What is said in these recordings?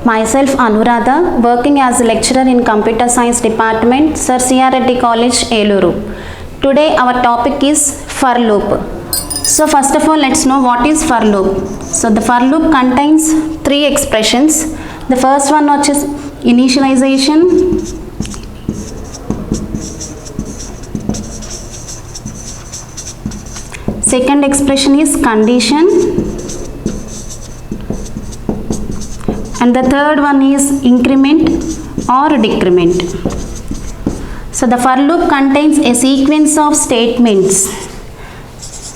Myself Anuradha, working as a lecturer in Computer Science Department, Sir C.R. Reddy College, Eluru. Today our topic is for loop. So first of all, let's know what is for loop. So the for loop contains three expressions. The first one which is initialization, second expression is condition, and the third one is increment or decrement. So the for loop contains a sequence of statements.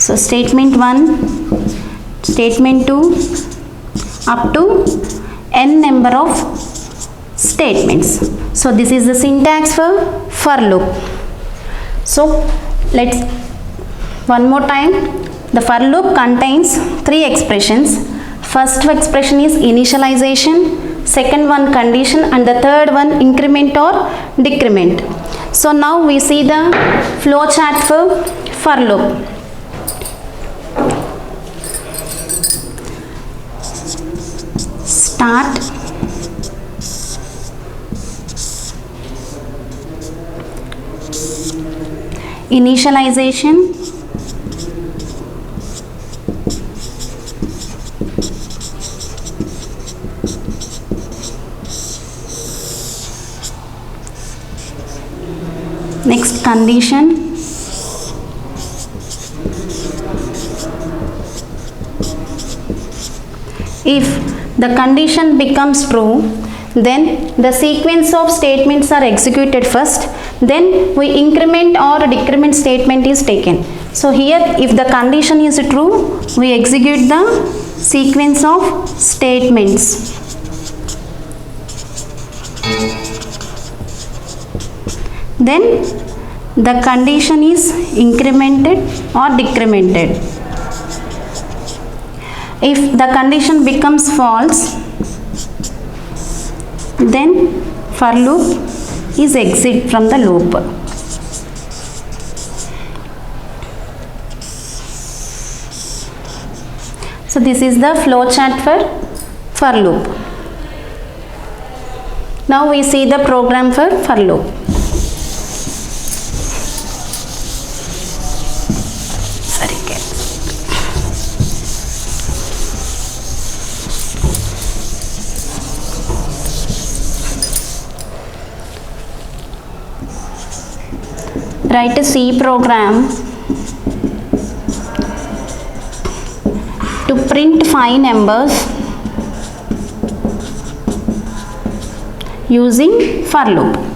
So statement 1, statement 2, up to n number of statements. So this is the syntax for loop. So let's one more time. The for loop contains three expressions. First expression is initialization, second one condition, and the third one increment or decrement. So now we see the flow chart for loop. Start, initialization, next condition, if the condition becomes true, then the sequence of statements are executed first, then we increment or decrement statement is taken. So here if the condition is true, we execute the sequence of statements. Then the condition is incremented or decremented. If the condition becomes false, then for loop is exit from the loop. So this is the flow chart for loop. Now we see the program for loop. Write a C program to print 5 numbers using for loop.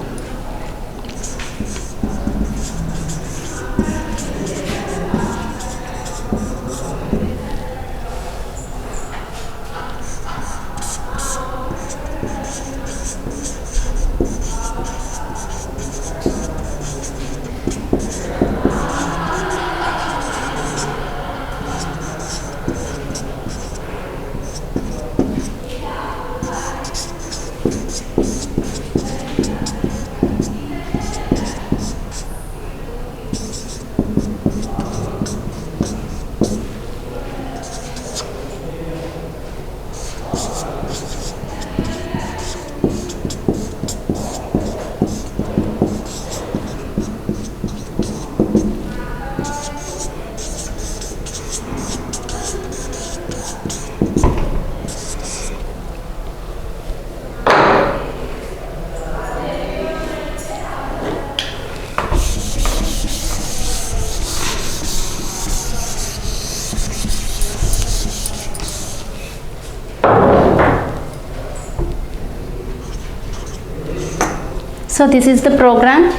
So this is the program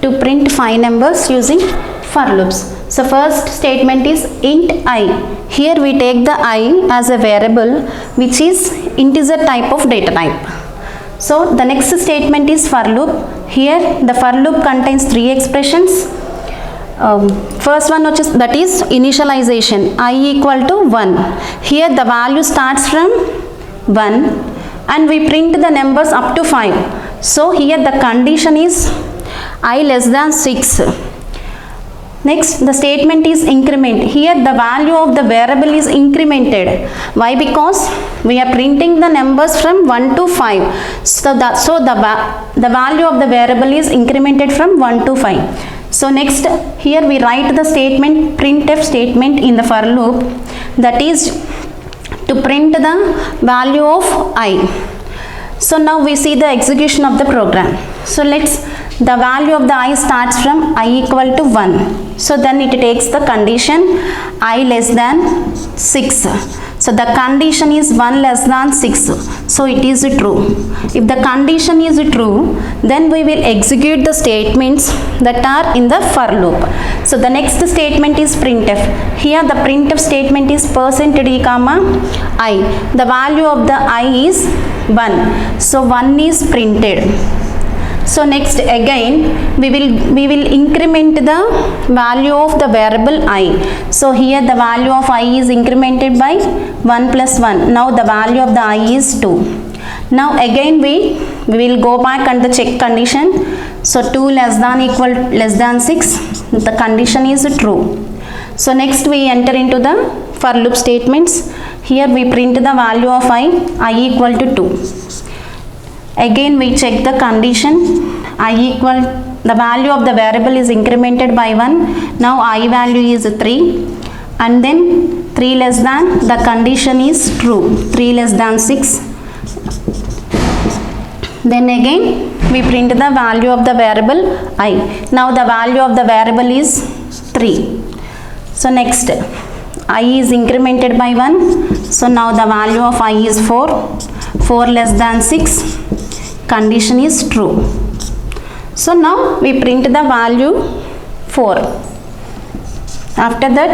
to print 5 numbers using for loops. So first statement is int I. Here we take the I as a variable which is integer type of data type. So the next statement is for loop. Here the for loop contains 3 expressions. First one that is initialization, I equal to 1. Here the value starts from 1 and we print the numbers up to 5. So here the condition is I less than 6. Next, the statement is increment. Here the value of the variable is incremented. Why? Because we are printing the numbers from 1 to 5. So the value of the variable is incremented from 1 to 5. So next, here we write the statement, printf statement in the for loop, that is to print the value of I. So now we see the execution of the program. So the value of the I starts from I equal to 1. So then it takes the condition I less than 6. So the condition is 1 less than 6. So it is true. If the condition is true, then we will execute the statements that are in the for loop. So the next statement is printf. Here the printf statement is %d comma I. The value of the I is 1. So 1 is printed. So next again we will increment the value of the variable I. So here the value of I is incremented by 1 plus 1. Now the value of the I is 2. Now again we will go back and the check condition. So 2 less than equal less than 6. The condition is true. So next we enter into the for loop statements. Here we print the value of I equal to 2. Again we check the condition the value of the variable is incremented by 1. Now I value is 3, and then 3 less than, the condition is true, 3 less than 6. Then again we print the value of the variable I. Now the value of the variable is 3. So next I is incremented by 1. So now the value of I is 4. 4 less than 6. Condition is true. So now we print the value 4. After that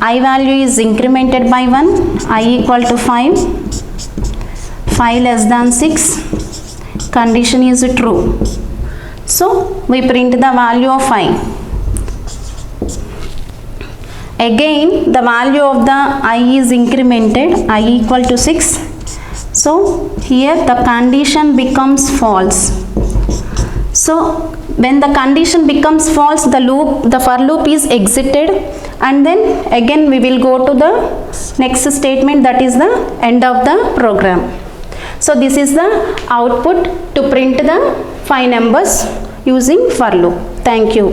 I value is incremented by 1. I equal to 5. 5 less than 6. Condition is true. So we print the value of I. Again the value of the I is incremented. I equal to 6. So here the condition becomes false. So when the condition becomes false, the for loop is exited, and then again we will go to the next statement, that is the end of the program. So this is the output to print the 5 numbers using for loop. Thank you.